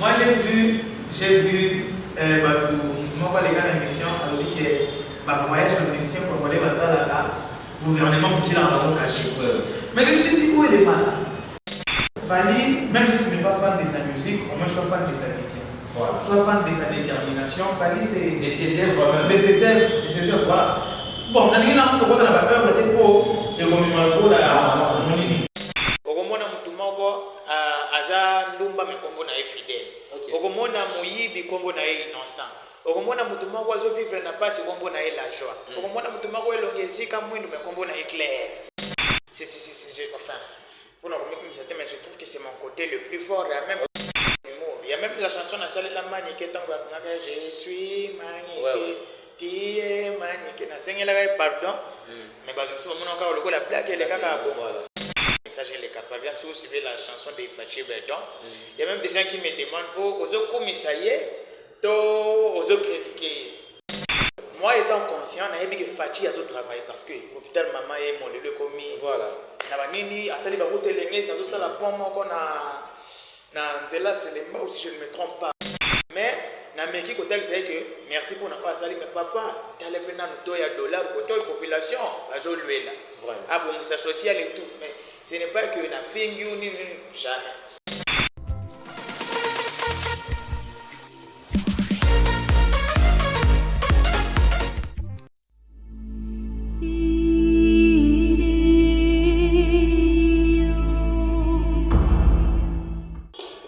Moi j'ai vu moi les gars d'émission a dit que voyage de musicien congolais va ça là gouvernement pour qu'il en a caché. Mais je me suis dit où il est mal là. Fali, même si tu n'es pas fan de sa musique, au moins sois fan de sa vision. Voilà. Sois fan de sa détermination. Fali c'est de ses œuvres. De ses œuvres, voilà. Bon, on a dit que on a pas œuvre de pour et comme malgré la monini. Okomona mutu moko aza ndumba mikongo na fidèle. Okomona muyibi kongo na innocent. Okomona mutu moko azo vivre na passe kongo na la joie. Okomona mutu moko elongezika mwindu mekongo na clair. Enfin, pour nous remettre mais je trouve que c'est mon côté le plus fort. Il y a même la chanson dans celle la manique je suis manique, tu es manique. Na sengela pardon, mais bah si on encore le la blague elle est caca bon. Ça j'ai les cas. Par exemple, si vous suivez la chanson de Fachi Bedon, il y a même des gens qui me demandent oh aux commissaires, to aux critiquer. Moi étant conscient, je sais que Fachi a travaillé parce que l'hôpital maman est mon le commis. Voilà. Nabanini a sali ba route lengue ça ça la pomme qu'on a na nzela c'est les mots si je ne me trompe pas. Mais na meki kotel c'est que merci pour n'a pas sali mais papa t'as les pena no ya dollar pour toute population azo luela. Ah bon ça social et tout mais ce n'est pas que na fingi ou ni jamais.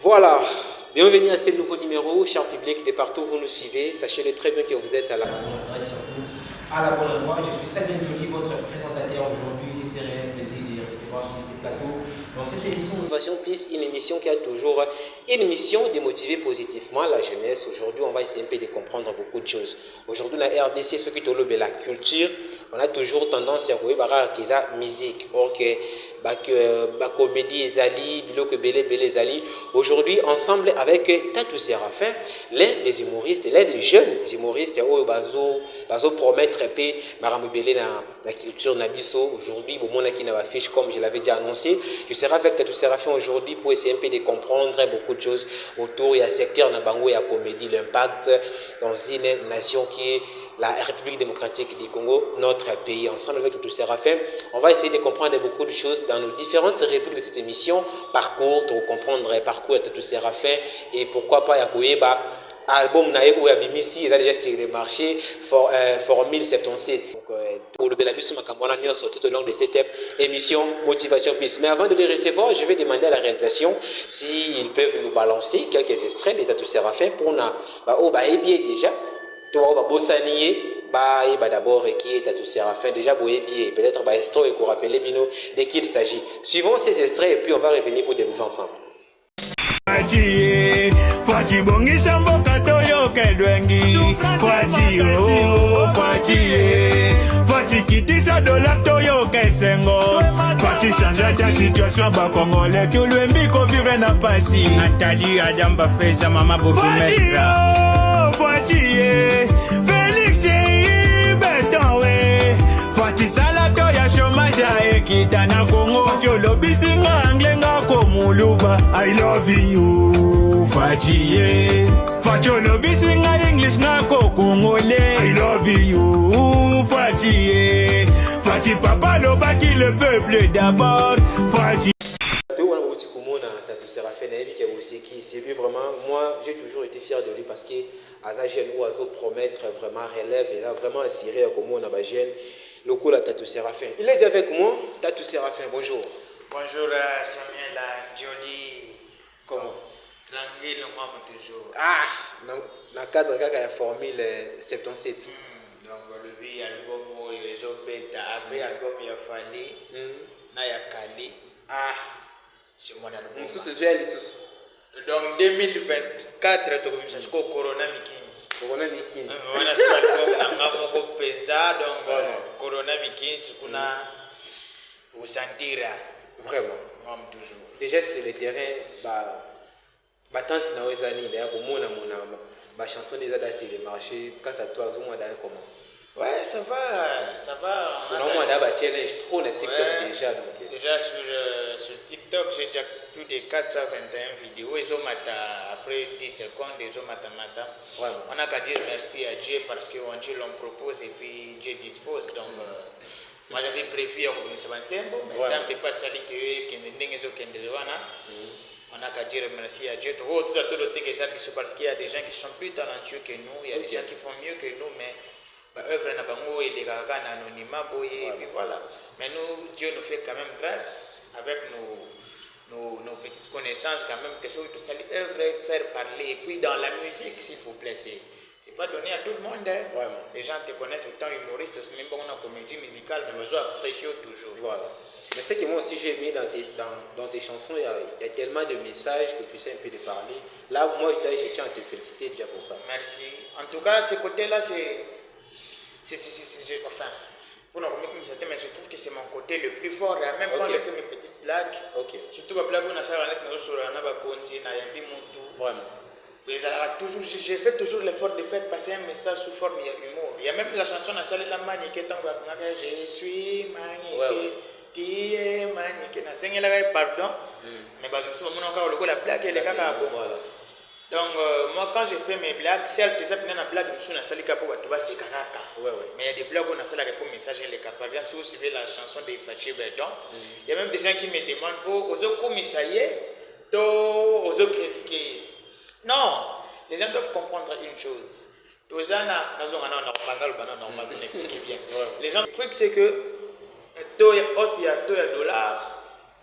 Voilà, bienvenue à ce nouveau numéro, cher public de partout où vous nous suivez. Sachez-le très bien que vous êtes à la bonne endroit et surtout à la bonne endroit. Je suis Sabine Joly, votre présentateur aujourd'hui. Je serai un plaisir de recevoir sur ce plateau. Dans cette émission Motivation Plus, une émission qui a toujours une mission de motiver positivement la jeunesse. Aujourd'hui, on va essayer un peu de comprendre beaucoup de choses. Aujourd'hui, la RDC, ce qui est la culture, on a toujours tendance à voir la musique. Or que la comédie Ezali, Biloko Belé Ezali. Aujourd'hui, ensemble avec Tatou Séraphin, l'un des humoristes, l'un des jeunes humoristes, bazo promettre peu Maramou Belé dans la culture Nabiso. Aujourd'hui, au monde qui n'a pas fiche comme je l'avais déjà annoncé. Je serai avec Tatou Séraphin aujourd'hui pour essayer un peu de comprendre beaucoup de choses autour. Il y a secteur Nabango et la comédie, l'impact dans une nation qui est la République démocratique du Congo, notre pays. Ensemble avec Tatou Séraphin, on va essayer de comprendre beaucoup de choses dans nos différentes répliques de cette émission. Parcours, pour comprendre le parcours de Tatou Séraphin et pourquoi pas Yakoyeba. Album naïe ou Abimisi, ils ont déjà sur le marché Formule 77. Donc, pour le Belabis Makambona News tout au long de cette émission Motivation Plus. Mais avant de les recevoir, je vais demander à la réalisation s'ils peuvent nous balancer quelques extraits de Tatou Séraphin pour nous. Bien déjà, toi, Bossanier. D'abord qui est Tatou Séraphin déjà peut-être extrait et qu'on rappelle de qui il s'agit. Suivons ces extraits et puis on va revenir pour débriefer ensemble. Fachi bongi samboka toyoka lwengi Fachi Fachi kitisa dola toyoka esengo Fachi chanja ta situation ba congolais que lwembi ko vivre na pasi Nathalie Adamba Feza mama Bofumestra Fachi Félix Beton we Fachi salato ya chômage a ekita na Congo Tiolo bisinga anglenga komuluba I love you Fachi Fachi bisinga English na kokongole I love you Fachi Fachi papa lo baki le peuple d'abord Fachi Tatou Séraphin c'est lui vraiment, moi j'ai toujours été fier de lui parce que à jeune ou à promettre vraiment relève et a vraiment assuré comme on a jeune le coup la Tatou Séraphin. Il est déjà avec moi, Tatou Séraphin, bonjour. Bonjour Samuel Joly. Comment? Tranquille, moi toujours. Ah, dans le cadre de la Formule 77. Donc le album les autres bêta, après album il a fallu, na ya Kali. Ah, c'est mon album. Donc 2024 tu as vu Corona Mikins. Corona Mikins. On a tout album na ngamo penza donc Corona Mikins kuna usantira. Vraiment. Moi toujours. Déjà sur le terrain tante na wezani d'ailleurs comme on a chanson déjà dans le marché quand à toi au moins d'aller comment. Ouais, ça va. Non, moi, d'abord, challenge trop le TikTok Ouais. déjà. Donc, Déjà sur TikTok, j'ai déjà plus de 421 vidéos. Ils ont après 10 secondes, ils ont matin. ouais. On n'a qu'à dire merci à Dieu parce que Dieu l'on propose et puis Dieu dispose. Donc, moi j'avais prévu à commencer à tempo, mais Ouais. tant de pas sali que on n'a qu'à dire merci à Dieu. Tout à tout le temps parce qu'il y a des gens qui sont plus talentueux que nous, il y a des gens qui font mieux que nous, mais œuvre n'a pas il est anonymat, et puis voilà. Mais nous, Dieu nous fait quand même grâce avec nos petites connaissances quand même, que ce soit salir œuvre, faire parler. Et puis dans la musique, s'il vous plaît, c'est pas donné à tout le monde. Hein. Ouais. Les gens te connaissent étant humoriste, même pas en comédie musicale, mais besoin apprécier toujours. Voilà. Mais c'est que moi aussi j'ai aimé dans tes chansons, il y a tellement de messages que tu sais un peu de parler. Là, moi, je tiens à te féliciter déjà pour ça. Merci. En tout cas, ce côté-là, enfin, pour nous remettre mais je trouve que c'est mon côté le plus fort. Là. Même quand je fais mes petites blagues, surtout les blagues, on a ça sur Vraiment. Mais j'ai fait toujours l'effort de faire passer un message sous forme d'humour. Il y a même la chanson dans la manique, je suis manique, tu es manique. Pardon, mais je suis la blague, elle est caca. Donc, moi, quand j'ai fait mes blagues, si elle te dit une blague, je suis dans la capo, tu vas se caca. Mais il y a des blagues où on a ça qui font message les capas. Par exemple, si vous suivez la chanson de Fatih Berton, il y a même des gens qui me demandent, aux autres commissaires, aux autres critiquer. Non, les gens doivent comprendre une chose. Les gens, normal, expliquer bien. Les gens, le truc c'est que, il y a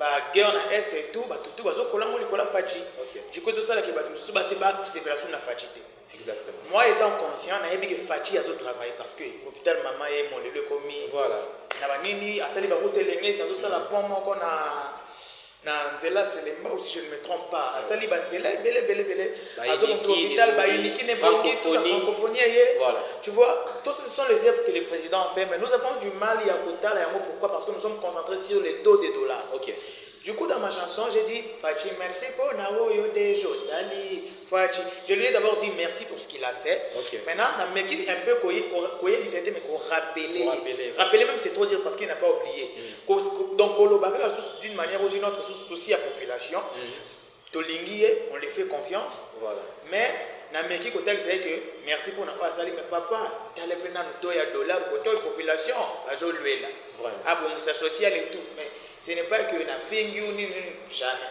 $, guerre na est et tout, tout bazo kolango likola fachi. Du coup tout ça là qui tout c'est pas séparation na fachi. Exactement. Moi étant conscient na yebi que fachi a zo travailler parce que l'hôpital maman est mon le commis. Voilà. Na banini asali ba route lengi na zo sala pont moko na nzela Selemba aussi je ne me trompe pas. Asali ba nzela belé. Azo mon hôpital ba iniki ne bongi tout ça francophonie. Voilà. Tu vois, tous ce sont les œuvres que le président a fait, mais nous avons du mal à côté là. Pourquoi? Parce que nous sommes concentrés sur les taux des dollars. Du coup, dans ma chanson, j'ai dit Fachi, merci pour Nawoyo Dejo, Sali, Fachi. Je lui ai d'abord dit merci pour ce qu'il a fait. Maintenant, on a un peu rappeler même c'est trop dire parce qu'il n'a pas oublié. Donc, d'une manière ou d'une autre, souci à la population. Tolingi, on lui fait confiance. Mais, Nameki Kotel, c'est que merci pour n'avoir sali, mais papa, tu as les $, pour la population, ah bon, c'est social et tout. Mais ce n'est pas que na fingi ou jamais.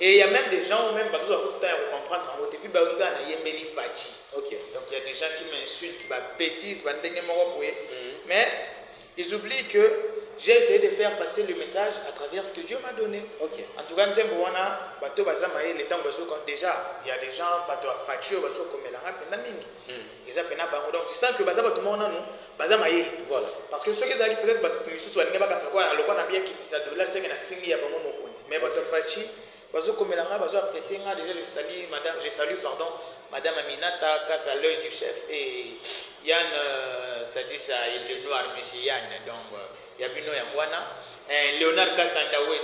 Et il y a même des gens, même parce que tout le temps, comprendre en haut, tu vois, il y a Fachi. Donc il y a des gens qui m'insultent, bêtises, mais ils oublient que j'ai essayé de faire passer le message à travers ce que Dieu m'a donné. En tout cas, déjà, il y a des gens qui ont fait donc tu sens que parce que ceux qui ont peut-être je salue Madame Aminata, Kassa l'œil du chef, et Yann, ça dit ça, le noir, monsieur Yann, donc Yabino Yamwana, et Léonard Kassandawet.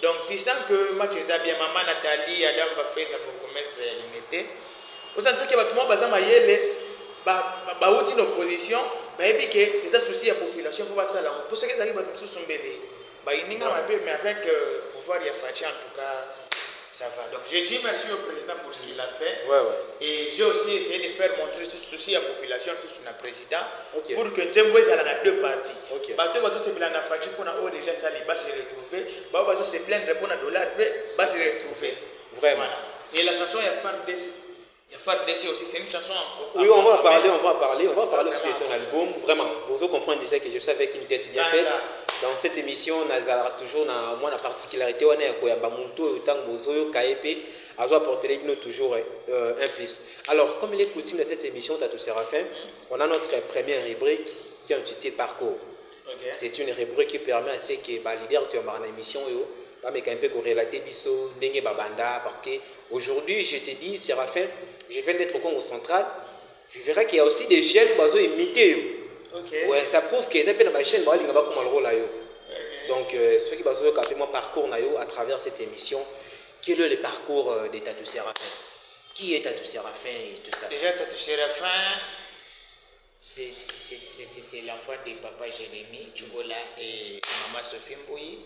Donc tu sens que moi tu as bien maman Nathalie, Adam va faire ça pour commerce limité. Au centre que tout le monde bazama yele, une opposition, mais ils ont souci à la population, il faut pas ça là. Pour ceux qui arrivent à tout son bébé, mais avec pouvoir y faire en tout cas. Ça va. Donc j'ai dit merci au président pour ce qu'il a fait. Et j'ai aussi essayé de faire montrer ce souci à la population, sur le président, pour que Nzembo soit dans deux parties. Bateau va se plaindre à Fachi pour déjà ça va se retrouver. Bateau va se plaindre pour $, va se retrouver. Vraiment. Voilà. Et la chanson il y a Fardessi aussi, c'est une chanson. Oui, on va en parler aussi de ton album. Vraiment, vous comprenez déjà que je suis avec une tête bien faite. Dans cette émission, on a toujours la particularité, on est à Bamuto, tant que vous KEP, à apporter toujours un plus. Alors, comme il est coutume de cette émission, Tatou Séraphin, on a notre première rubrique qui est intitulée Parcours. C'est une rubrique qui permet à ce que les leaders qui ont une émission, mais quand même relater biso dengue babanda parce que aujourd'hui je te dis Séraphin, je viens d'être au Congo central, je verrai qu'il y a aussi des jeunes qui sont imités. Ouais, ça prouve que dans ma chaîne donc ceux qui ont fait mon parcours à travers cette émission, quel est le parcours de Tatou Séraphin? Qui est Tatou Séraphin et tout ça? Déjà Tatou Séraphin, C'est l'enfant de papa Jérémy Tchobola et maman Sophie Mbouyi,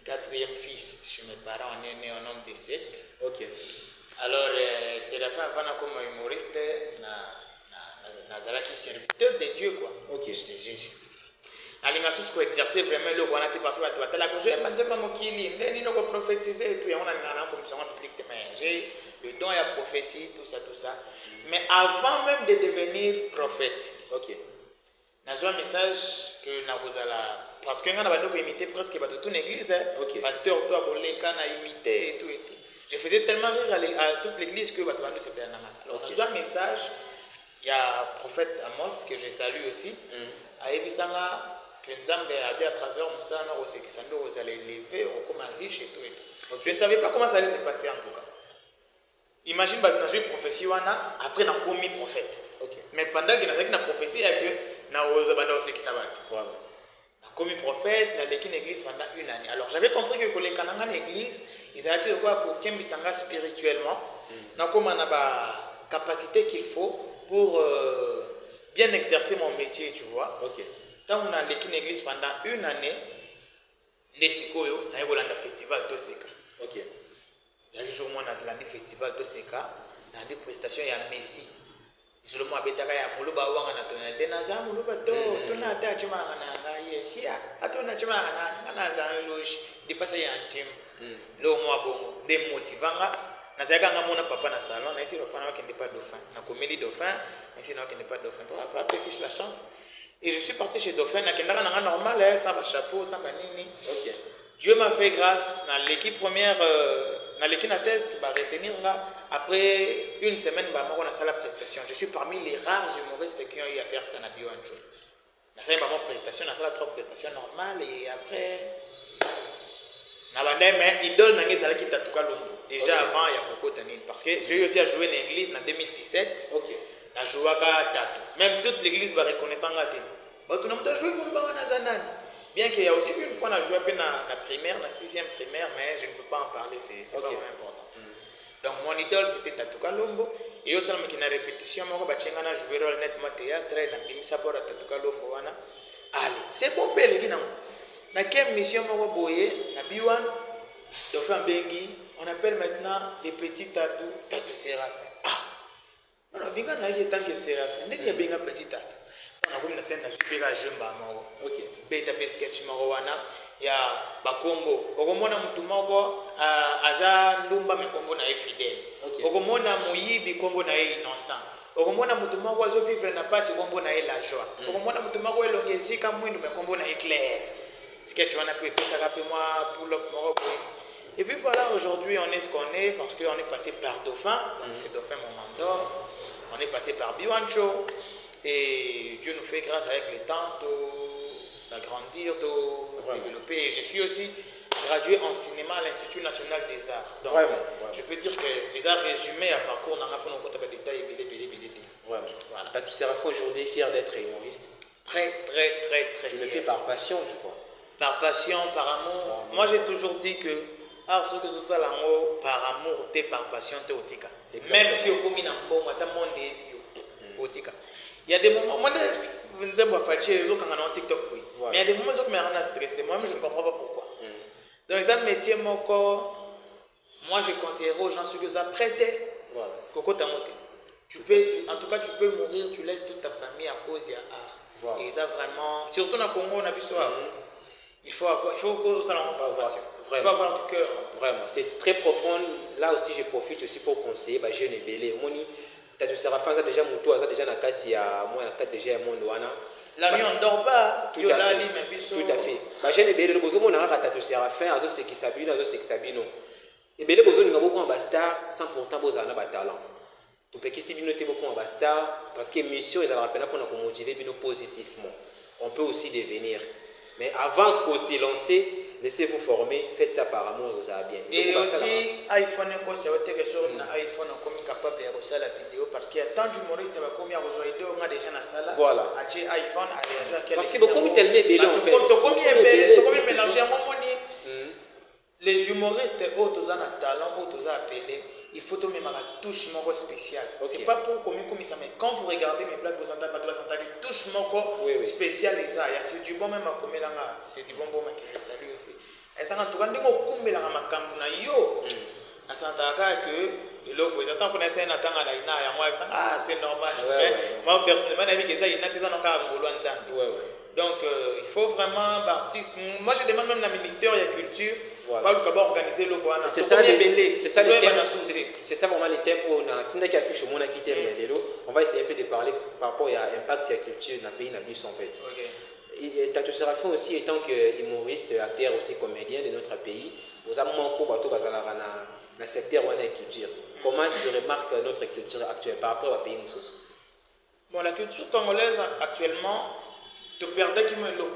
quatrième fils chez mes parents. On est né en nombre de 7. Ok. Alors, c'est la fin avant comme humoriste, Nazala qui est serviteur de Dieu, quoi. Ok. L'alimentation, c'est exercer vraiment le roi, parce que tu as prophétiser, j'ai le don et la prophétie, tout ça. Mais avant même de devenir prophète, ok. j'ai un message que Nabozala, parce que nous avons imité presque toute une église, ok. Pasteur, toi, on a imité et tout. Je faisais tellement rire à toute l'église que Batoumandou s'est bien. Alors, j'ai un message, il y a le prophète Amos que je salue aussi, à Ebisanga. Que Nzambe a dit à travers Moussa, vous allez élever comme un riche et tout. Okay. Je ne savais pas comment ça allait se passer en tout cas. Imagine, dans une prophétie, après on a commis prophète. Okay. Mais pendant qu'il y a une prophétie, il y a commis prophète, il y a une église pendant une année. Alors j'avais compris que les Kananga l'église, ils avaient dit quoi pour qu'ils spirituellement, on a la capacité qu'il faut pour bien exercer mon métier, tu vois. Okay. Quand on a l'église pendant une année, les Sikoyo, on a un festival Toseka. Ok. Il y a un jour où on a l'année festival Toseka, on a des prestations, il y a Messi. Je le dis à Betaka, il y a Moulouba Ouanga, on a tonné Naza, Moulouba To, Tona Tachima, Sia, Atona Chima, Naza, Loge, dépasse il y a un team. Le mois bon, démotivant. Nazaka mon papa na salon, na ici papa qui n'est pas dauphin. Na comédie dauphin, ici qui n'est pas dauphin. Pour apprécier la chance. Et je suis parti chez Dauphin, normal, sans chapeau, sans nini. Okay. Dieu m'a fait grâce. Dans l'équipe première, dans l'équipe à test, retenir là. Après une semaine, on a fait la prestation. Je suis parmi les rares humoristes qui ont eu à faire ça dans Bio Ancho. On a fait ma prestation, on a fait la 3 prestations normales et après. Mais idole n'a pas été à tout Lombo. Déjà avant, il y a beaucoup d'années. Parce que j'ai eu aussi à jouer dans l'église en 2017. Ok. Na jouaka tatu. Même toute l'église va reconnaître en gâté. Tu n'as pas joué pour le bien qu'il y a aussi une fois na joué na primaire, na 6e primaire, mais je ne peux pas en parler, c'est pas vraiment important. Donc mon idole c'était Tatuka Lombo. Et aussi qui na répétition, moi bachenga na jouer rôle nettement théâtre, na bimisa bora Tatuka Lombo wana. Allez, c'est bon pele qui na. Na quelle mission moi boyer, na biwan, Dauphin Bengi, on appelle maintenant les petits Tatu Séraphin. On a bien gagné tant que c'est la fin. Dès qu'il y a bien un petit tas, on a comme la scène de super jeune bamao. Ok. Beta sketch marowana. Il y a Bakombo. Okomona mutumoko aza ndumba mekombo na fidèle. Okomona muyibi kombo na innocent. Okomona mutumoko azo vivre na passe kombo na la joie. Okomona mutumoko elongezika mwindu mekombo na clair. Sketch wana peut pesa rapé moi pour le moroko. Et puis voilà, aujourd'hui on est ce qu'on est parce qu'on est passé par Dauphin, donc c'est Dauphin mon mentor. On est passé par Biwancho et Dieu nous fait grâce avec le temps de s'agrandir, de développer. Et je suis aussi gradué en cinéma à l'Institut national des arts. Donc je peux dire que les arts résumés à parcours, on a pas beaucoup de détails. Voilà. Tu seras aujourd'hui fier d'être humoriste. Très. Tu le fais par passion, je crois. Par passion, par amour. Moi j'ai toujours dit que ce que ce soit l'amour, par amour, par passion, t'es otika. Même si au commun en bon, t'as monde est otika. Il y a des moments, moi je ne sais pas faire les autres quand on a TikTok, oui. Mais il y a des moments où je me stressé. Moi je ne comprends pas pourquoi. Donc dans le métier, moi je conseillerais aux gens ceux que ça prêter. Coco t'as monté. En tout cas, tu peux mourir, tu laisses toute ta famille à cause de l'art. Et ça vraiment, surtout dans le Congo, on a vu ça. Il faut que ça l'emporte. Il faut avoir du cœur. Vraiment, c'est très profond. Là aussi, je profite aussi pour conseiller les jeunes et belés. Tu seras fan déjà Moutou, déjà na kati ya moi na kati déjà mon wana. La nuit on ne dort pas. Tout à fait. Les jeunes et belés, le besoin on a raté sera fin, azo c'est qui s'abîme, azo c'est qui s'abîme. Et belés besoin nous beaucoup en bastar sans pourtant besoin na talent. Tu peux qui noter beaucoup en bastar parce que mission ils ont rappelé pour nous motiver bino positivement. On peut aussi devenir. Mais avant qu'on se lance, laissez-vous former, faites ça par amour et vous allez bien. Et aussi, iPhone, quand tu as quelque chose, iPhone est capable de reçoit la vidéo parce qu'il y a tant d'humoristes qui ont besoin de déjà dans la salle. Voilà. iPhone, parce que beaucoup tellement belé en fait. Tu peux mélanger à un moment. Les humoristes, autres ont un talent, autres ont appelé. il faut tomber ma touche moko spéciale. Okay. C'est pas pour comme ça, mais quand vous regardez mes plaques, vous entendez une touche moko spéciale. C'est du bon même à comer là, c'est du bon que je salue aussi. Et ça, en tout cas, nous kumbe la makambu na yo. À Santaka que le président qu'on essaie d'attendre à la ina, moi c'est normal. Moi personnellement, j'ai vu que ça, il y a des gens qui ont donc il faut vraiment artiste. Moi je demande même au ministère de la culture. Pas le organiser le quoi. C'est ça le thème. C'est ça vraiment le thème où on a qui affiche au monde qui thème on va essayer un peu de parler par rapport à l'impact de la culture dans le pays n'abuse en fait. Et Tatou Séraphin aussi étant que humoriste, acteur aussi comédien de notre pays, vous avez mon cours bateau dans le secteur de la culture. Comment tu remarques notre culture actuelle par rapport au pays Moussous? Bon, la culture congolaise actuellement, tu perds qui me l'eau.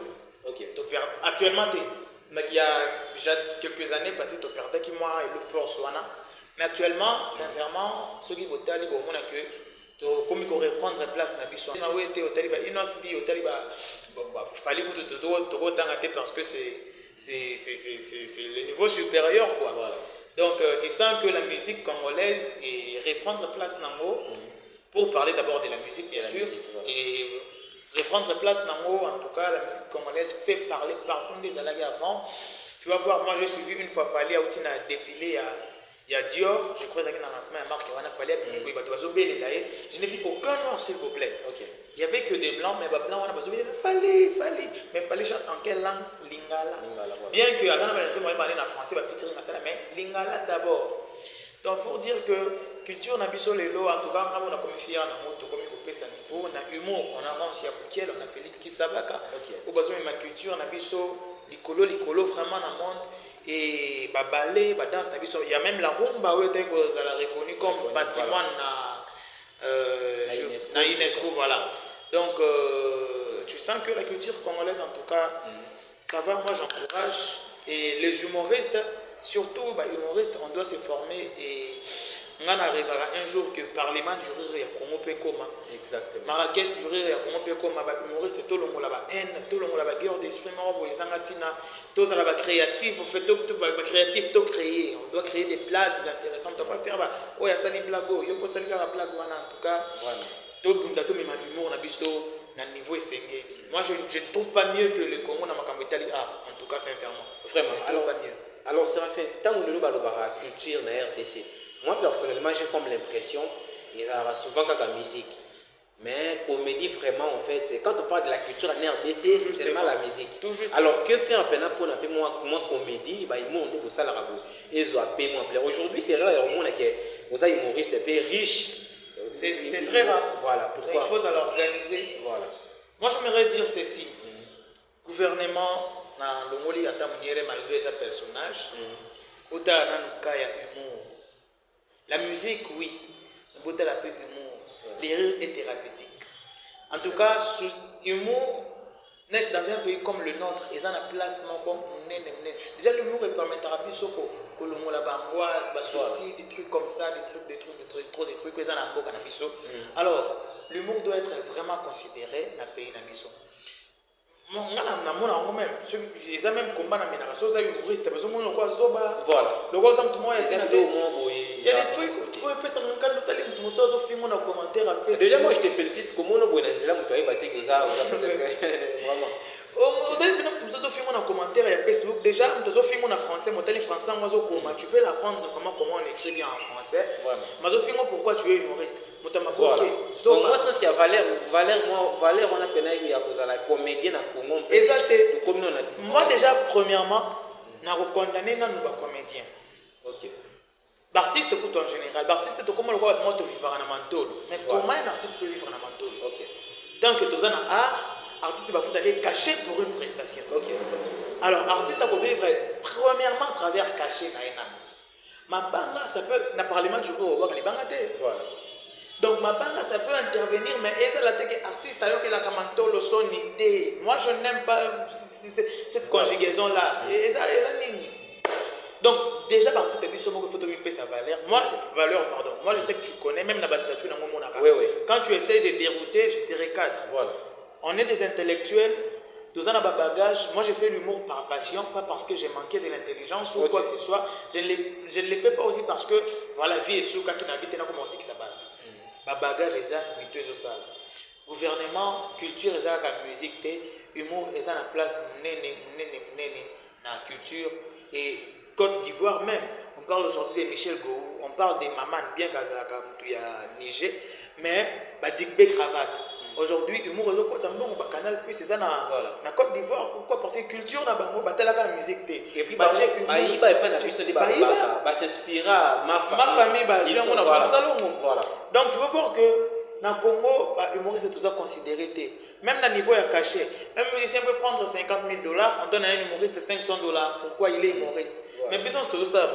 Actuellement, il y a déjà quelques années passées, tu perds qui moi et l'autre force. Mais actuellement, sincèrement, ceux qui votent, ils vont que comme il faut reprendre place dans Bisson. Il fallait que tu te parce que c'est le niveau supérieur. Quoi. Voilà. Donc, tu sens que la musique congolaise est reprendre place dans pour parler d'abord de la musique, bien sûr. Et reprendre place dans en tout cas, la musique congolaise fait parler partout des années avant. Tu vas voir, moi j'ai suivi une fois Fali à Outina défilé il y a Dior, je crois qu'il y a un lancement à marque, je n'ai vu aucun noir s'il vous plaît. Il n'y avait que des blancs, mais les blancs, on a fallait. Mais fallait chanter en quelle langue? Lingala. Bien que, en français, mais Lingala d'abord. Donc pour dire que culture n'a pas lelo, en tout cas, on a comme fier dans notre comme niveau, on a humour, on a Rancy Aboukiel, on a Philippe Kisabaka. Au besoin de ma culture, on a biso l'icolo vraiment dans le monde. Et ballet, danse, il y a même la rumba où elle a reconnu comme patrimoine na UNESCO, voilà. Donc tu sens que la culture congolaise en tout cas, ça va, moi j'encourage. Et les humoristes, surtout humoristes, on doit se former et on arrivera un jour que Parlement du jury à Congo Pekoma. Exactement. Marrakech du jury à Congo Pekoma, humoriste, tout le monde là-bas, haine, tout le monde là-bas, guerre d'esprit, tout ça là-bas créatif, on fait tout créatif, tout créer. On doit créer des blagues intéressantes. On ne doit pas faire, oh, il y a ça les blagues, il y a ça les blagues, en tout cas. Tout le monde, tout le humour, on a vu à niveau essayé. Moi, je ne trouve pas mieux que le Congo dans ma campagne art, en tout cas, sincèrement. Vraiment, alors Séraphin, tant que nous avons la culture dans la RDC, moi personnellement, j'ai comme l'impression qu'il y a souvent la musique. Mais comédie, vraiment, en fait, quand on parle de la culture en RDC, c'est seulement la musique. Alors, que faire pour moi comédie, ils m'ont dit que ça, ils ont payé moins plaisir. Aujourd'hui, c'est rare, on a des humoristes un peu riches. C'est très rare. Voilà, pourquoi? Il faut l'organiser. Voilà. Moi, j'aimerais dire ceci. Gouvernement, dans le Moli, malgré les personnages, autant humour. La musique, oui, mais il y a peu humour. L'erreur est thérapeutique. En tout cas, sous humour, dans un pays comme le nôtre, ils ont la place comme déjà l'humour permettra plus que le mot la bangoise, souci, des trucs comme ça, des trucs que ça alors l'humour doit être vraiment considéré dans le pays d'Abisso. Ils ont même combat dans les humoristes, parce que voilà. Il y a des trucs déjà moi je te félicite comment on a dit là vous avez battu que ça vraiment commentaire à Facebook déjà en français tu peux l'apprendre comment on écrit bien en français pourquoi tu es humoriste voilà. Donc moi ça c'est à Valère on a peine à la comédienne à Congo moi déjà premièrement na condamné na nous comédien. OK. L'artiste coûte en général. L'artiste est comme le roi de moto vivre en amantolo. Mais comment un artiste peut vivre en amantolo? OK. Tant que tu as un art, l'artiste va vous aller cacher pour une prestation. OK. Alors, l'artiste va vivre premièrement à travers cacher ma banga, ça peut, dans le parlement du roi, on les bangatés. Voilà. Donc, ma banga, ça peut intervenir, mais est-ce que l'artiste a eu la camantolo son idée? Moi, je n'aime pas cette conjugaison-là. Et ça, donc, déjà, partie de l'histoire, il faut te sa valeur. Moi, je sais que tu connais, même dans la statue, dans mon monaka. Quand tu essaies de dérouter, je dirais 4. Voilà. On est des intellectuels, tous en bagage. Moi, je fais l'humour par passion, pas parce que j'ai manqué de l'intelligence ou quoi que ce soit. Je ne le fais pas aussi parce que voilà vie et souka qui n'habite na comment c'est ça bat ba bagage eza mituezo sala gouvernement culture eza la musique té humour eza na place nene na culture et Côte d'Ivoire même on parle aujourd'hui de Michel Gou on parle de Maman bien kazaka mutu ya Niger mais ba dikbe cravate aujourd'hui humour ezo kota mbongo ba canal plus eza na Côte d'Ivoire pourquoi parce que culture na bango batalaka musique té et puis ba iba pas na biso de ba s'inspira ma famille ba yango na ba salongo voilà donc tu vas voir que dans le Congo, les humoristes tout ça considéré. Même à niveau de cachet, un musicien peut prendre $50,000, on donne à un humoriste $500. Pourquoi il est humoriste? Mais besoin de tout ça.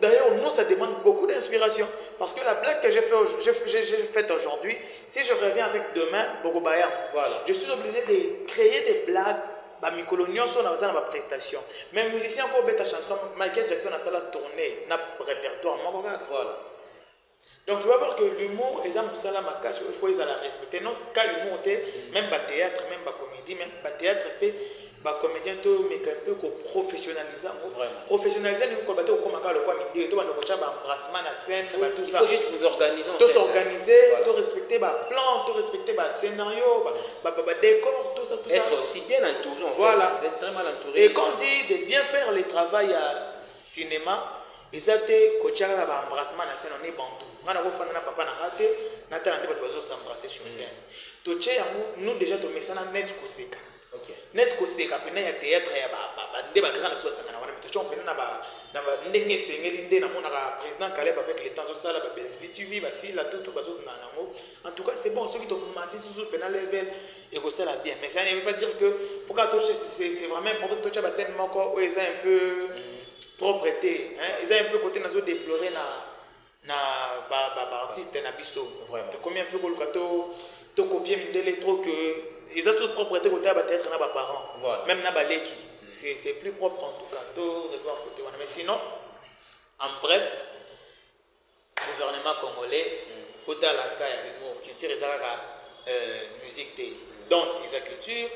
D'ailleurs, nous, ça demande beaucoup d'inspiration. Parce que la blague que j'ai faite aujourd'hui, si je reviens avec demain, Bogobaya, je suis obligé de créer des blagues. Mikolonio sont dans ma prestation. Même musicien pour bête chanson, Michael Jackson a ça la tournée, n'a répertoire. Voilà. Donc tu vas voir que l'humour est un casse, il faut la respecter. Non, quand l'humour même pas théâtre, même pas comédie, même pas théâtre, pas comédien, mais un peu professionnaliser. Professionnaliser, nous combattons comme le quoi, mais il faut juste vous organiser. Tout s'organiser, tout respecter le plan, tout respecter le scénario, le décor, tout ça. Être aussi bien entouré. Voilà. Vous êtes très mal entouré. Et quand on dit de bien faire le travail à cinéma, ils étaient coachés à l'embrassement na scène on est bantou ngana ko fanda na papa na raté na tala ndeba bazo s'embrasser sur scène toche yango nous déjà to mesana net koseka OK net koseka pena ya théâtre ya ba ndeba kana so sangana wana mito pena na ba ndenge sengeli nde na mona ka président Caleb avec les temps so sala ba BTV ba si la tout bazo na nango en tout cas c'est bon ceux qui to menti sous pena level et que ça la bien mais ça ne veut pas dire que pourquoi toche c'est vraiment important toche ba scène moko où ils ont un peu propreté hein ils ont un peu côté nazo déplorer na artiste na biso combien un peu colocato to copier mindele trop que ils ont toute propreté côté ba être na ba parents même na baleki c'est plus propre en tout cas to revoir côté mais sinon en bref gouvernement congolais côté la cas humour culture ezaka musique danse et culture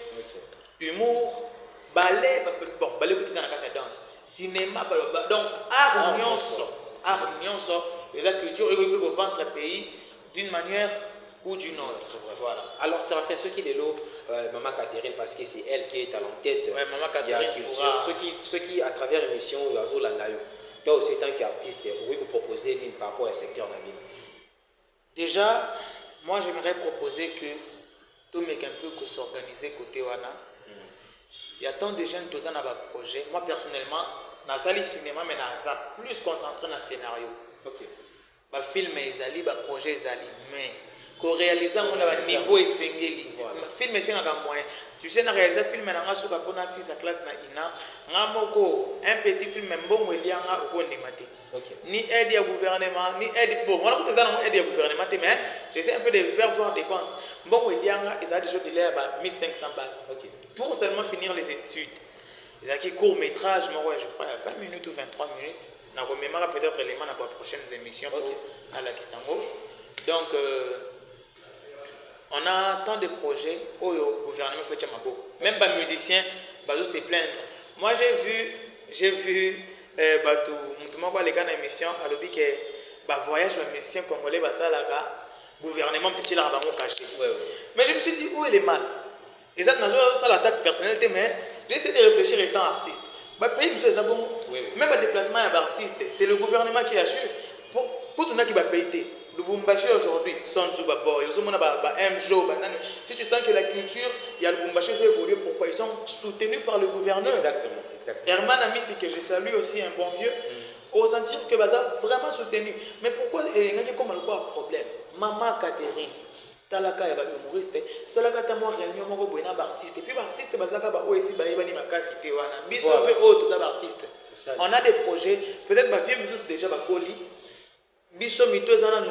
humour ballet côté na kata danse cinéma donc art nyonso et la culture et le ventre pays d'une manière ou d'une autre voilà alors ça fait ce qui est l'eau maman Catherine parce que c'est elle qui est à l'entête maman Catherine ceux qui à travers l'émission Yazo Landayo toi aussi tant qu'artiste oui vous proposez une par rapport au secteur d'Amine déjà moi j'aimerais proposer que tout mec un peu que s'organiser côté wana il y a tant de jeunes qui ont un projet moi personnellement dans le cinéma mais dans ça plus concentré dans le scénario OK ba film ezali ba projet ezali mais ko réaliser mon niveau esengeli film esengaka moyen tu sais na réaliser film na nga suka pona 6 à classe na ina nga moko un petit film mbongo elianga okondima te ni aide ya gouvernement ni aide bon on a peut ça aide ya gouvernement mais j'essaie un peu de faire voir dépenses mbongo elianga ezali déjà de l'air ba 1500 balles pour seulement finir les études ils ont qui court métrage moi je crois 20 minutes ou 23 minutes na remémora peut-être élément dans les prochaines émissions à la Kisango donc on a tant de projets au gouvernement fait maboko même pas musiciens bazo se plaindre moi j'ai vu batou mutuma kwa les gars dans émission à l'obi que ba voyage ba musiciens congolais ba ça là gouvernement petit là bango caché mais je me suis dit où est le mal ils ont ça l'attaque personnalité mais j'essaie de réfléchir étant artiste bah pays monsieur ça bon même le déplacement à artiste c'est le gouvernement qui assure pour tout le qui va payer Lubumbashi aujourd'hui sans Zubabo ils ont MJO si tu sens que la culture il y a Lubumbashi ils ont évolué pourquoi ils sont soutenus par le gouverneur exactement Herman Ami c'est que je salue aussi un bon vieux au sentir que Baza vraiment soutenu mais pourquoi il y a comme un problème maman Catherine talaka ya ba humoriste salaka ta mo réunion moko boina ba artiste et puis ba artiste bazaka ba aussi ba yebani makasi te wana biso pe autres za ba artiste on a des projets peut-être ba vieux musique déjà ba koli biso mito ezana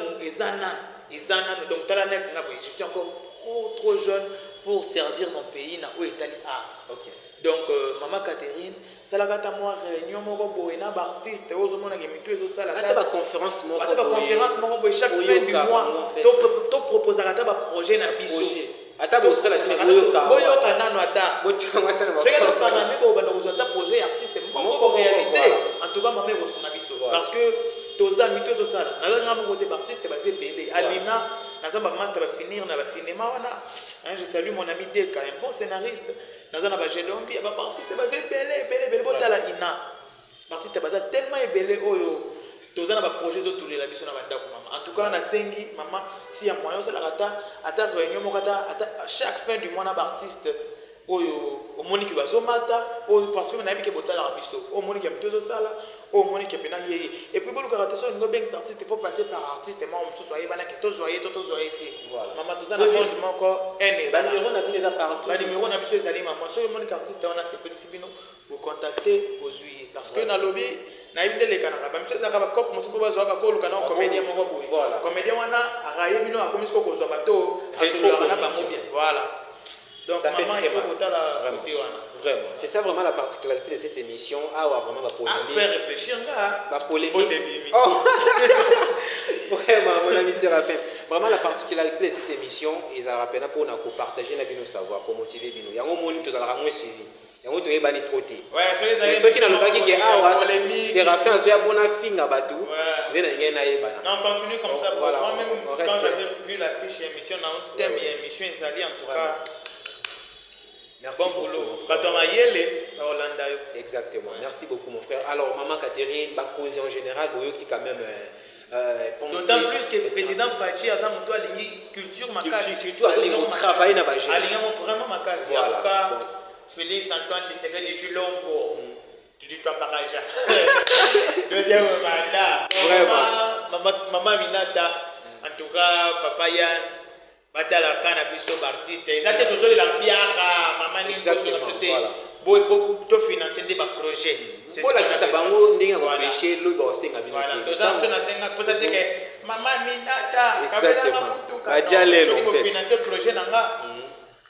donc tala net na je suis encore trop jeune pour servir mon pays na o Italie art donc maman Catherine salaka ta mo réunion moko boina ba artiste ozo mona ke mito ezo sala ta ba conférence moko boy chaque fin du mois to proposer ata ba projet na biso ata bo sala boyo kanano ata ce que nous faisons bo banda ko ata projet artiste moko réaliser en tout cas maman ko sona biso parce que toza mito zo sala naza ngamba côté artiste ba zebele alina naza ba master ba finir na ba cinéma wana je salue mon ami Deka un bon scénariste naza na ba Gelombi ba artiste ba zebele botala ina artiste ba za tellement ebele oyo toza na ba projet zo tulela biso na bandako mama en tout cas na sengi mama si ya moyen osala ata réunion moko ata chaque fin du mois na ba artiste oyo omoni ki bazomata oyo parce que na yebike botala biso omoni ki apito zo sala omoni ki pena yeye et puis bolu karaté so ngo beng artiste il faut passer par artiste moi on soyez bana ki to zoyer te maman to ça na monde moko ene ba numéro na bino za partout ba numéro na biso ezali maman so omoni ki artiste wana c'est petit bino vous contacter aux juillet parce que na lobby na yebinde le kana ba miso za ka ba cop mosuko bazwa ka kolu kana comédien moko boy comédien wana araye bino akomi ko kozwa bato asola na ba bien voilà. Donc, ça fait très mal. Vraiment. C'est ça vraiment la particularité de cette émission. Ah, ouais, vraiment, la polémique. Faire réfléchir là. La polémique. Oh. Vraiment, mon ami Séraphin. Vraiment, la particularité de cette émission, ils ont rappelé pour nous partager nos savoirs, pour motiver nous. Il y a un moment où nous avons suivi. Il y a un moment où nous avons trotté. Ouais, ceux qui n'ont pas dit que Séraphin, c'est un bon affaire à Batou. Non, continue comme ça. Moi-même, quand j'avais vu l'affiche émission, dans un thème et émission, ils allaient en tout cas. Merci bon boulot. Quand on a yélé, Hollanda. Exactement. Merci beaucoup, mon frère. Alors, maman Catherine, Bakosi en général, vous qui quand même d'autant plus que le président Fachi a une culture makasi. Surtout, il a travaillé dans la jeune. Il a vraiment makasi. En tout cas, Félix Antoine Tshisekedi du Lombo. Tu dis toi Paraja. Deuxième mandat. Maman Minata. En tout cas, Papa Yann. Batala kana biso artiste ezate tozoli la mpiaka mama ni ngoso voilà beaucoup to financer des projets c'est ça ça bango ndinga ko pêcher lo ba osenga bino voilà toza na senga pour ça que mama Minata exactement bajale lo fait financer projet nanga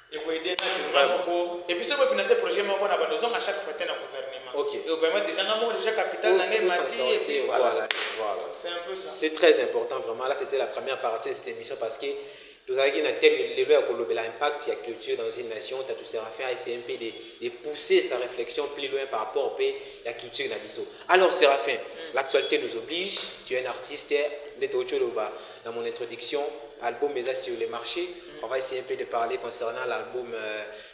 et ko aider na ko et puis ce ko financer projet moko na bando zonga chaque fois na gouvernement OK et vraiment déjà na mo déjà capital na mati et puis voilà c'est un peu ça c'est très important vraiment là c'était la première partie de cette émission parce que nous avons un thème, l'impact de la culture dans une nation, tu as tout ça à faire, essayer un peu de pousser sa réflexion plus loin par rapport au pays, la culture de Nabiso. Alors Séraphin, l'actualité nous oblige, tu es un artiste, dans mon introduction, album Mesa sur les marchés, on va essayer un peu de parler concernant l'album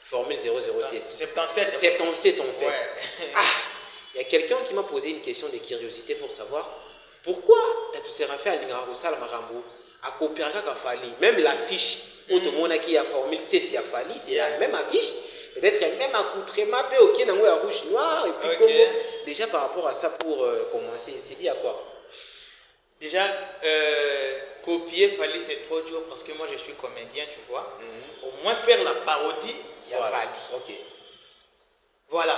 Formule 007. 77 en fait. Ouais. Ah, il y a quelqu'un qui m'a posé une question de curiosité pour savoir pourquoi tu as tout Séraphin à l'Ingarosal Marambo à copier à Fali, même l'affiche, où tout le monde qui a formé 7 à Fali, c'est la même affiche, peut-être même accoutrement, ok, dans le rouge noir, et puis comment, déjà par rapport à ça, pour commencer, c'est lié à quoi? Déjà, copier Fali, c'est trop dur parce que moi je suis comédien, tu vois. Au moins faire la parodie, il y a Fali. Ok. Voilà.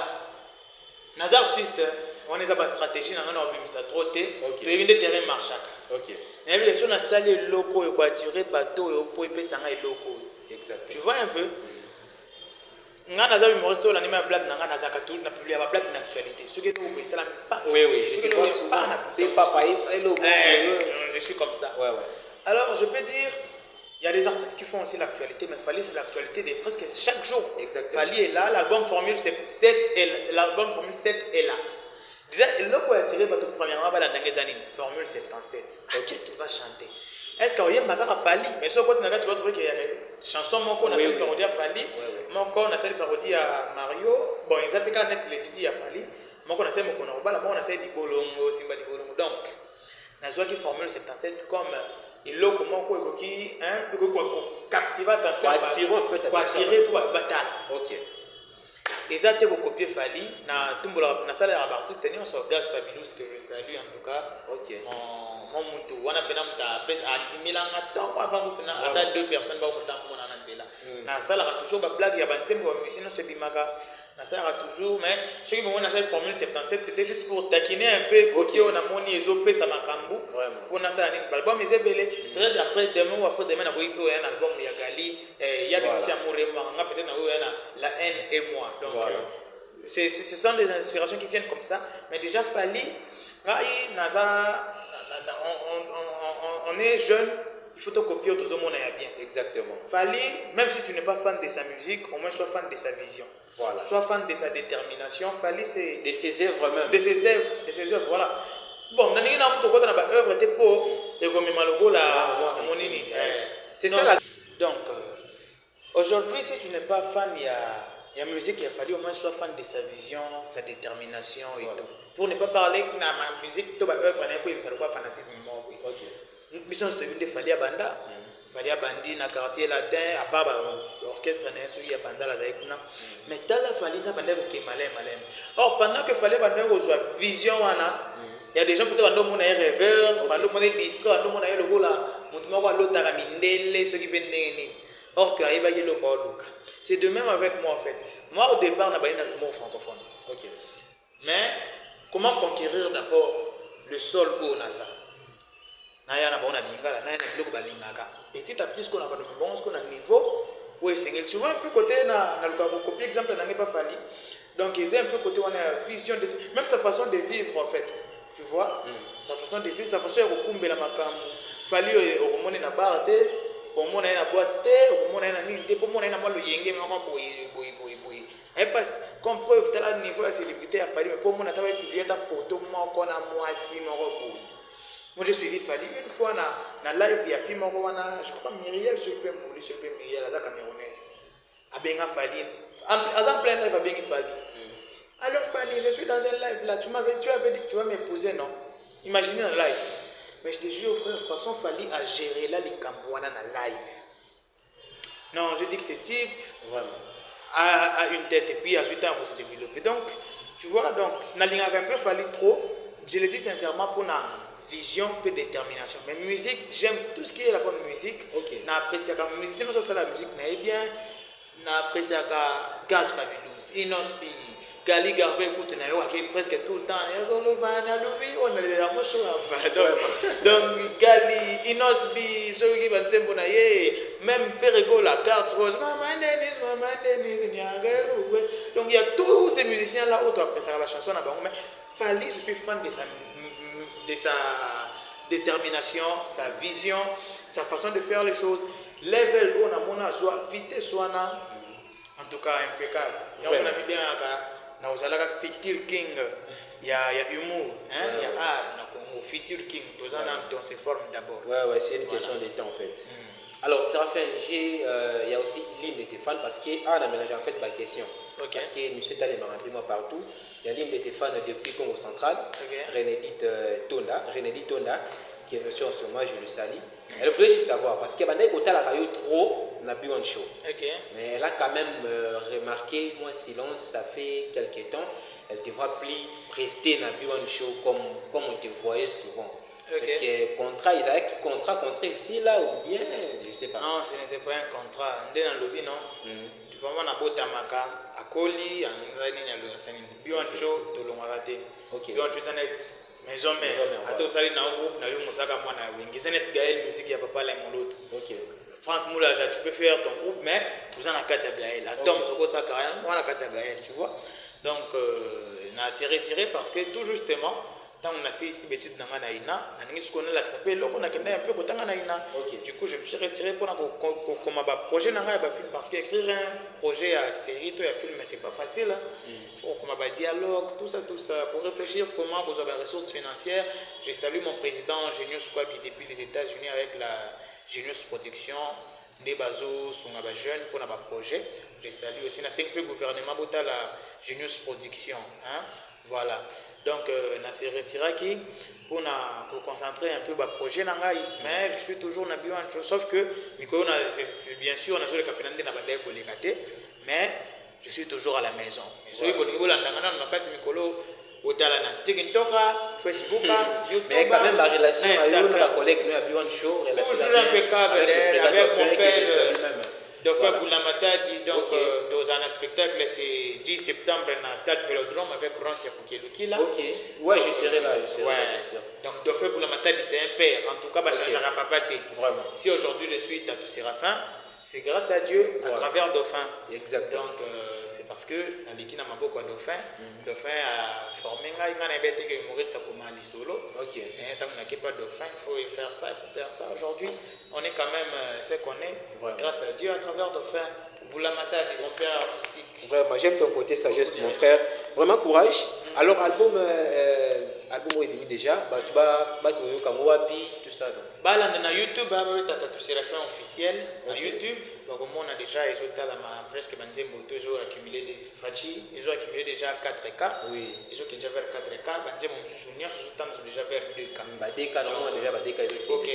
Nos artistes, on a une stratégie, on a une trotter, tu as des terrains marchak. Ok. Mais bien sûr, on a salé locaux et voituré bateau et pour y payer locaux. Exactement. Tu vois un peu? On a un humoriste, on a une blague, on a une publié la blague d'actualité. Ce qui est nouveau, c'est la pas. Oui, je te vois souvent. C'est pas pareil, c'est loco. Je suis comme ça. Ouais. Alors, je peux dire, il y a des artistes qui font aussi l'actualité, mais Fali, c'est l'actualité de presque chaque jour. Exactement. Fali est là, l'album Formule 7 est là. L'album Formule 7 est là. Déjà, le coup est tiré par tout premièrement, la Formule 77. Qu'est-ce qu'il va chanter? Est-ce qu'il y a un Fali? Mais ce côté, tu vas trouver qu'il y a des chansons, mon corps, on a fait parodie à Fali, mon corps, on a fait parodie à Mario. Bon, ils appellent quand net les Didi à Fali. Mon corps, on a fait mon corps, on a fait du Bolongo, Simba du Bolongo. Donc, on a joué qui Formule 77 comme il look comment quoi qui captiver attention pour attirer pour bataille. OK. Et ça te copier Fali na tumbola na salle artiste tenir sur Gaz Fabulous que je salue en tout cas. OK. Mon mutu wana pena mta pesa a milanga temps avant que na ata deux personnes ba muta mona na nzela. Na salle a toujours ba blague ya ba ntembo ba musicien se bimaka. Na salle a toujours mais ce qui me na salle Formule 77 c'était juste pour taquiner un peu côté on a moni ezopé ça makambu pour na salle l'album ezebele peut-être après demain ou après demain na ko ipo un album ya Gali il y a des musiciens amoureux peut-être na la haine et moi donc voilà. Ce sont des inspirations qui viennent comme ça mais déjà Fali on est jeune, il faut te copier tout le monde est bien. Exactement. Fali, même si tu n'es pas fan de sa musique, au moins sois fan de sa vision. Voilà. Sois fan de sa détermination. Fali, c'est de ses œuvres même. De ses œuvres, voilà. Bon, nani na muto kota na ba œuvre te po et comme malogo la monini. C'est ça la. Donc aujourd'hui si tu n'es pas fan il y a musique il a fallu au moins soit fan de sa vision, sa détermination et tout. Pour ne pas parler que ma musique to ba œuvre na ko ça quoi fanatisme moi oui. OK. Mission de vinde fallait banda. Fallait bandi na quartier latin à part orchestre na sur ya banda la zaikuna. Mais tala fallait na banda ko malin. Or pendant que fallait banda ko soit vision wana il y a des gens peut-être qui ont un rêveur, qui ont des disques, qui ont un logo là, or que c'est de même avec moi en fait. Moi au départ, je n'ai pas un mot francophone. Okay. Mais comment conquérir d'abord le sol au NASA? Petit à petit, ce qu'on a bon, ce qu'on a niveau, oui, c'est tu vois un peu côté, copier exemple, n'a pas fallu. Donc, il y a un peu côté, on a vision, même sa façon de vivre en fait. Tu vois, sa façon de vivre, sa façon de recouper la macam. Fallu au monde na barde, au monde na boîte, au monde na ninte, pour monde na mal le yenge, boy. Et parce qu'on preuve tel niveau de célébrité a fallu, mais pour moi, on a publié ta photo, moi, qu'on a moi, si, mon boy. Moi, j'ai suivi Fali une fois na live, il y a film, je crois, Myriel, je peux Myriel, la camerounaise. A bien Fali, en plein live, a bien Fali. Alors Fanny, je suis dans un live là, tu avais dit que tu vas m'épouser, non? Imaginez un live. Mais je te jure, frère, de toute façon, Fali a géré là les Cambouana dans live. Non, je dis que ce type a une tête et puis a 8 ans pour se développer. Donc, tu vois, donc, Nalinga un peu Fali trop, je le dis sincèrement pour la vision et détermination. Mais musique, j'aime tout ce qui est la bonne musique. Ok. N'apprécie la musique, sinon ça c'est la musique, mais bien, n'apprécie la Gaz Fabulous, Inospi. Gali Garvey écoute presque tout le temps. Donc Gali, Inosbi, ceux qui vont te même Ferrego, la carte rose, Maman Denise, donc il y a tous ces musiciens là où tu apprécies la chanson. Mais Fali, je suis fan de sa détermination, sa vision, sa façon de faire les choses. Level on a mon joie, vitesse en tout cas impeccable. Et on a mis bien na uzalaka Future King, il y a humour, hein, il y a art na Congo. Future King, tout ça dans ses formes d'abord. Ouais, c'est une question de temps en fait. Alors Séraphin, il y a aussi l'hymne de tes fans parce que on a mélangé en fait ma question. Okay. Parce que M. Talé m'a rempli moi partout. Il y a l'hymne de tes fans depuis Congo central. Renédit Tonda, qui est monsieur en ce moment, je le salue. Elle voulait juste savoir parce que Bandai Kota la radio trop n'a plus un show. Mais elle a quand même remarqué moi silence ça fait quelques temps. Elle te voit plus rester dans un show comme on te voyait souvent. Parce que contrat il a contrat ici là ou bien je sais pas. Non, ce n'était pas un contrat. On est dans le lobby non. Tu vois moi na botamaka akoli anzani na losani. Biwan show to longaraté. Biwan chusanet maison mère. Ato sali na groupe na yo musaka mwana wingi. Zenet Gaël musique ya papa la moloto. OK. Franck Moulaja, tu peux faire ton groupe mais vous en a Katia Gaël. Atom soko ça carrément, on a Katia Gaël, tu vois. Donc on a s'est retiré parce que tout justement tant on a ici l'étude dans Naïna, on a là s'appelle là on a un peu côté Naïna. Du coup je me suis retiré pour comme un projet dans film parce qu'écrire un projet à série toi à film mais c'est pas facile. Il faut comme un dialogue tout ça pour réfléchir comment vous avez des ressources financières. Je salue mon président Genius Kwabi depuis les États-Unis avec la Genius Production des bazos sont jeunes pour notre projet. Je salue aussi la 5 gouvernement pour la Genius Production hein? Voilà. Donc, on s'est retiré pour concentrer un peu le projet. Mais je suis toujours dans le chose. Sauf que, bien sûr, on a joué le capitaine de la mais je suis toujours à la maison. Et celui qui Facebook, YouTube, mais quand même la relation avec la collègue, nous avons un show. Toujours impeccable avec mon père. Dauphin Boulamatadi, donc dans un spectacle, c'est 10 septembre dans le stade Vélodrome avec Ron Siakoukeluki là. Ok, ouais, je serai là, bien sûr. Donc Dauphin Boulamatadi, c'est un père, en tout cas, je ne pas pâté. Vraiment. Si aujourd'hui je suis Tatou Séraphin, c'est grâce à Dieu, à travers Dauphin. Exactement. Donc c'est parce que dans l'équipe n'a pas quoi Dauphin. Dauphin a formé un bête que humoriste comme Ali Solo. Ok. Et tant qu'on n'a pas Dauphin, il faut faire ça, Aujourd'hui, on est quand même ce qu'on est, grâce à Dieu, à travers Dauphin. Boulamata, des grands pères artistiques. Vraiment, j'aime ton côté sagesse, mon frère. Vraiment courage. Alors, album album est déjà, tout ça. Dans YouTube, Tata Séraphin officiel. Dans YouTube, on a déjà presque ils ont accumulé des Fachi, ils ont accumulé déjà 4K. Oui. Ils ont déjà vers 4K. Mon souvenir, ils ont déjà vers 2K. 2K, normalement, déjà 2K. Ok,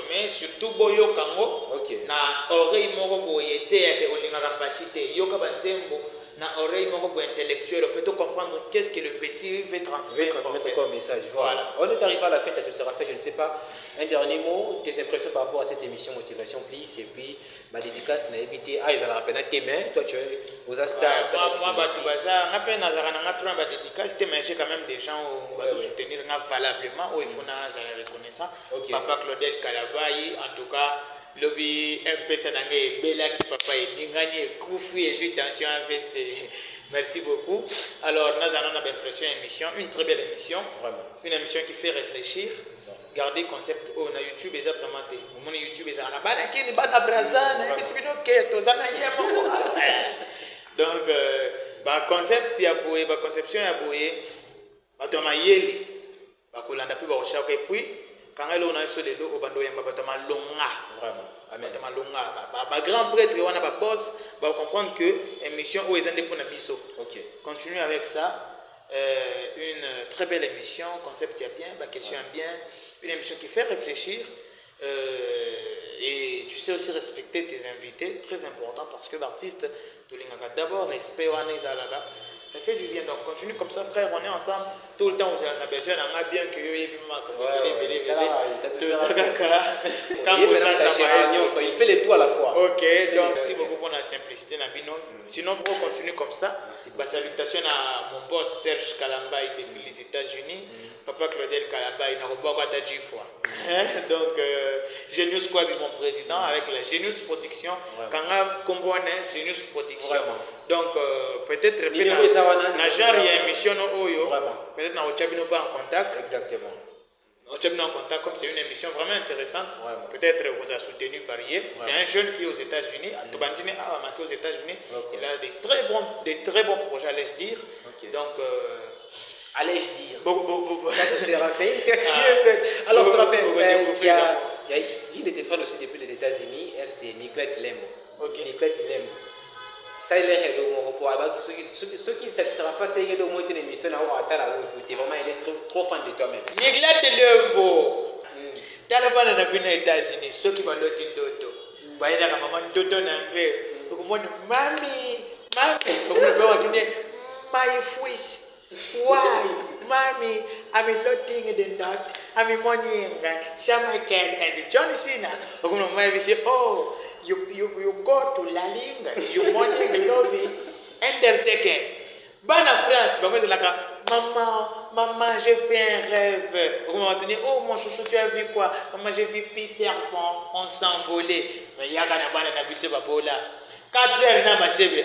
mais surtout, Boyo Kango. Ok. Na oreille moko boyete on lingaka Fachi te. Yoka banzembo. Na oreille moko intellectuelle. En fait, de comprendre qu'est-ce que le petit veut transmettre comme message. Voilà. On est arrivé à la fin, tu seras fait, je ne sais pas. Un dernier mot, tes impressions par rapport à cette émission Motivation Please, et puis ma dédicace n'a évité. Ah, ils ont rappelé tes mains, toi tu es aux Astar. Moi, tu vas ça. On a ma dédicace, j'ai quand même des gens qui vont soutenir valablement, où il faut la reconnaissance. Papa Claudel Kalabayi, en tout cas. Lobby FPC Nangé Bella qui papa est Ningani Koufi et juste tension FPC. Merci beaucoup. Alors nous avons l'impression une très belle émission. Vraiment. Une émission qui fait réfléchir. Garder concept on a YouTube exactement. Mon YouTube est à la bas qui est bas brazana et puis OK tozana yemo. Donc concept ya boye conception ya boye bato mayeli bakolanda pe ba recherche et puis quand on a sur les dos au bando yamba bato malonga. Vraiment. Grand prêtre, on a boss, va comprendre que l'émission où ils ont des points d'abisso. Continue avec ça. Une très belle émission, concept bien, question bien, une émission qui fait réfléchir. Et tu sais aussi respecter tes invités, très important parce que l'artiste, tu l'as d'abord respect. Ça fait du bien, donc continue comme ça, frère. On est ensemble tout le temps. On a besoin d'un bien que il fait les tout à la fois. Ok, donc merci beaucoup pour la simplicité. Sinon, pour continuer comme ça, salutations à mon boss Serge Kalambay depuis les États-Unis. Papa Claudel Kalambay, il n'a pas de fois. Donc, Genius Squad, mon président, avec la Genius Protection. Quand on a compris Genius Protection. Donc, peut-être genre il y a une émission peut-être on pas en contact. Exactement. On est en contact comme c'est une émission vraiment intéressante. Peut-être vous a soutenu par hier. C'est un jeune qui est aux États-Unis. Tobandine a marqué aux États-Unis. Il a des très bons projets, allais-je dire. Donc, allais-je dire. Ça sera fait. Alors, ça sera fait. Il était fan aussi depuis les États-Unis. Elle, c'est Nicolette Lembo. Nicolette Lembo. Ça il est ceux qui sera face à une émission vraiment il est trop fan de toi-même. Nicolette Lembo. Dans les États-Unis, ceux qui vont l'autre dodo. Bah il y a maman dodo en anglais. Mamie, my fils. Why, mommy? I'm loading in the knot. I'm morning. Shamakan and John Cena. Oh. You go to La Liga, you morning lobby, Undertaker. Bana France, maman, j'ai fait un rêve. Oh mon chouchou, tu as vu quoi? Maman, j'ai vu Peter Pan, on s'envolait. Mais il y a un bana nabissé babola. 4 heures na masebe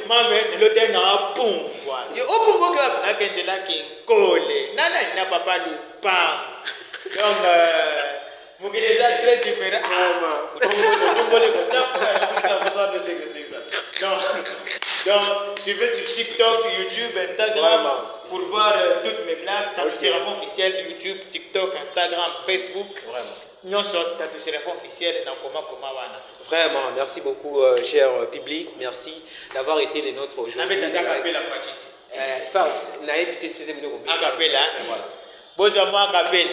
maman, l'hôtel na boum quoi. Yo boum na kenjela kinkole. Nana na papa lupin. Donc vous êtes très différents. Donc, je vais sur TikTok, YouTube, Instagram pour voir toutes mes blagues. Tatou Séraphin officiel, YouTube, TikTok, Instagram, Facebook. Nous sommes Tatou Séraphin officiel. Vraiment, merci beaucoup, cher public. Merci d'avoir été les nôtres aujourd'hui. Bonjour, moi, Capel.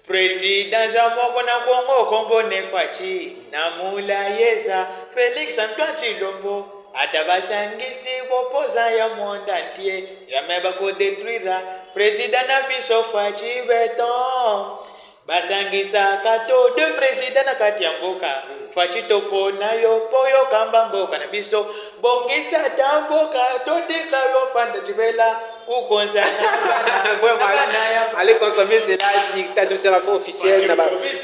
Président Jean-Moko na Congo, Combo Nefachi, Namula Yeza, Félix Antoine Chilombo, Atabasangisi, opposant ya monde entier, jamais bako détruira, Président Nabiso Fachi Beton, Basangisa Kato, deux présidents na Katiamboka, Fachi Topo na yo, Poyo Kambamboka, Nabiso, Bongisa Tamboka, Todika yo Fanta Chibela, ou comme ça. Vraiment, allez consommer cela. Tatou Séraphin officiel.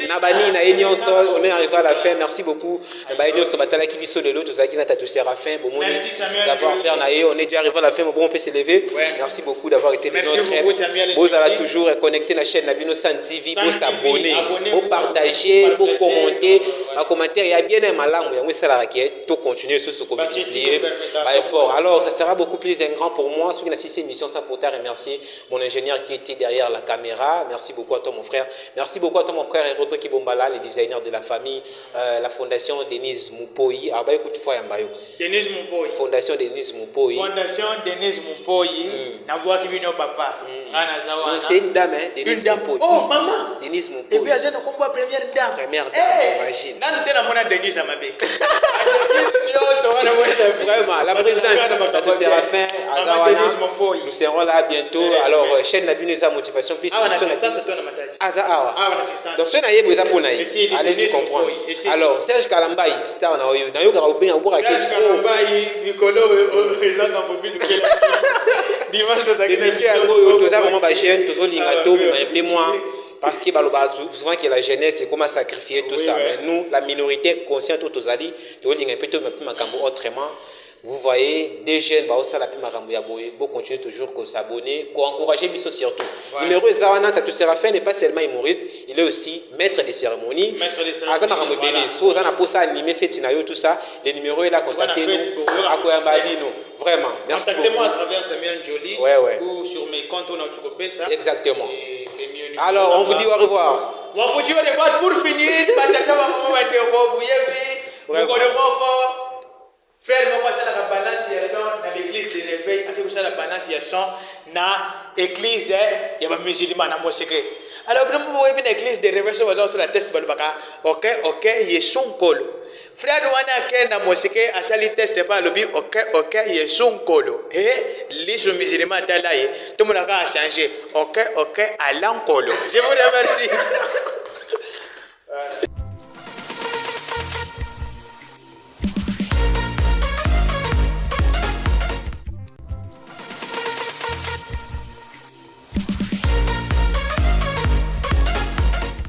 Nabani, na Enyonso, on est arrivé à la fin. Merci beaucoup. Nabani, on se battait la Kibiso de l'autre, Zaki, na Tatou Séraphin. Bon, d'avoir fait Naé. On est déjà arrivé à la fin, mais bon, on peut s'élever. Merci beaucoup d'avoir été de notre. Vous allez toujours connecter la chaîne Nabino San TV, vous s'abonner, vous partager, vous commenter. En commentaire, il y a bien un malam, il y a un salaire qui est tout continuer sur ce qu'on multiplier par effort. Alors, ça sera beaucoup plus grand pour moi. Ceux qui ont assisté à l'émission, sans pour remercier mon ingénieur qui était derrière la caméra. Merci beaucoup à toi, mon frère. Merci beaucoup à toi, mon frère Eroko Kibombala, les designers de la famille, la fondation Denise Moupoyi. Ah, bah écoute, fois Yambayo. Denise Moupoyi. Fondation Denise Moupoyi. Fondation Denise Moupoyi. Naboua qui vient au papa. C'est une dame, hein, Denise Moupoyi. Oh, maman. Denise Moupoyi. Et puis, elle a combat première dame. Première dame, imagine. Denise Amabé. Vraiment, la présidente Tatou Séraphin, nous serons là bientôt. Alors, chaîne Nabineza Motivation. Donc, ce n'est pas pour nous. Allez-y comprendre. Alors, Serge Kalambaï, star na oyo. Na yo garabé en bourra. Serge Kalambaï, Nicolo, présent dans mobile. Dimanche de sa gueule. Tout ça, vraiment, ma chaîne, tout ça, l'ingato, un témoin. Parce que souvent que la jeunesse est comment sacrifier tout ça. Mais nous, la minorité consciente aux alliés, autrement. Vous voyez, des jeunes, vous continuez toujours à s'abonner, à encourager Bisso surtout. Numéro Zawana Tatou Séraphin n'est pas seulement humoriste, il est aussi maître des cérémonies. Tout ça, le numéro est là, contactez-nous. Vraiment, merci beaucoup. Contactez-moi à travers Samuel Jolie ou sur mes comptes on a ça. Exactement. Alors, on vous dit au revoir. On vous dit au revoir pour finir. Frère, moi, c'est la balanciation dans l'église de réveil. C'est la balanciation dans l'église de musulmans dans la mosquée. Alors, quand vous voyez l'église de réveil, vous avez la test. Ok, il y a son col. Frère, vous avez dans la mosquée, à ça, le test pas le but. Ok, il y a son col. Et les musulmans, tout le monde a changé. Ok, à l'encolo. Je vous remercie.